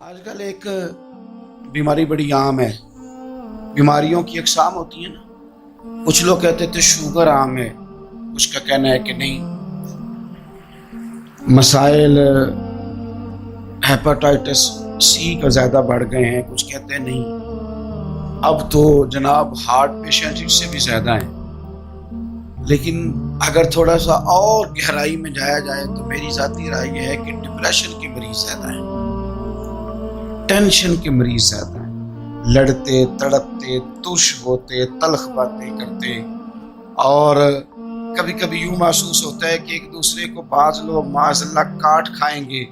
آج کل ایک بیماری بڑی عام ہے. بیماریوں کی اقسام ہوتی ہیں نا. کچھ لوگ کہتے تھے شوگر عام ہے، کچھ کا کہنا ہے کہ نہیں. مسائل ہیپاٹائٹس سی کا زیادہ بڑھ گئے ہیں، کچھ کہتے ہیں نہیں. اب تو جناب ہارٹ پیشنٹ اس سے بھی زیادہ ہیں. لیکن اگر تھوڑا سا اور گہرائی میں جایا جائے تو میری ذاتی رائے یہ ہے کہ ڈپریشن کے مریض زیادہ ہیں، ٹینشن کے مریض زیادہ ہیں. لڑتے تڑپتے تش ہوتے تلخ باتیں کرتے، اور کبھی کبھی یوں محسوس ہوتا ہے کہ ایک دوسرے کو بعض لوگ معاذ اللہ کاٹ کھائیں گے.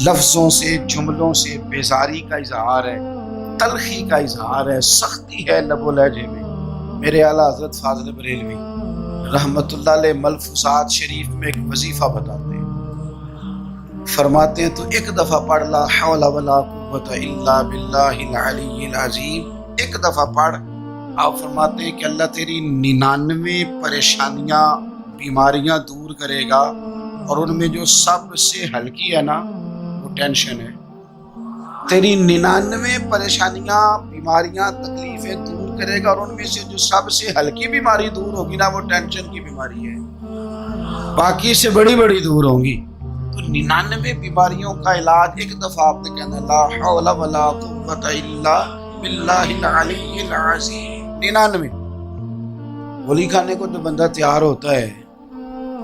لفظوں سے جملوں سے بیزاری کا اظہار ہے، تلخی کا اظہار ہے، سختی ہے لب و لہجے میں. میرے اعلیٰ حضرت فاضل بریلوی رحمت اللہ علیہ ملفوظات شریف میں ایک وظیفہ بتاتے ہیں. فرماتے ہیں تو ایک دفعہ پڑھ لا حول ولا قوت الا باللہ العلی العظیم. ایک دفعہ پڑھ. آپ فرماتے ہیں کہ اللہ تیری 99 پریشانیاں بیماریاں دور کرے گا، اور ان میں جو سب سے ہلکی ہے نا وہ ٹینشن ہے. تیری 99 پریشانیاں بیماریاں تکلیفیں دور کرے گا، اور ان میں سے جو سب سے ہلکی بیماری دور ہوگی نا وہ ٹینشن کی بیماری ہے. باقی سے بڑی بڑی دور ہوں گی. تو 99 بیماریوں کا علاج ایک دفعہ آپ نے کہنا لا حول ولا قوت الا باللہ العلی العظیم. 99 گولی کھانے کو جو بندہ تیار ہوتا ہے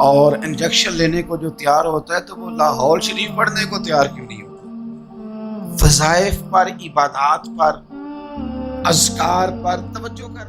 اور انجیکشن لینے کو جو تیار ہوتا ہے، تو وہ لاہور شریف پڑھنے کو تیار کیوں نہیں ہوتا؟ وظائف پر، عبادات پر، اذکار پر توجہ کر.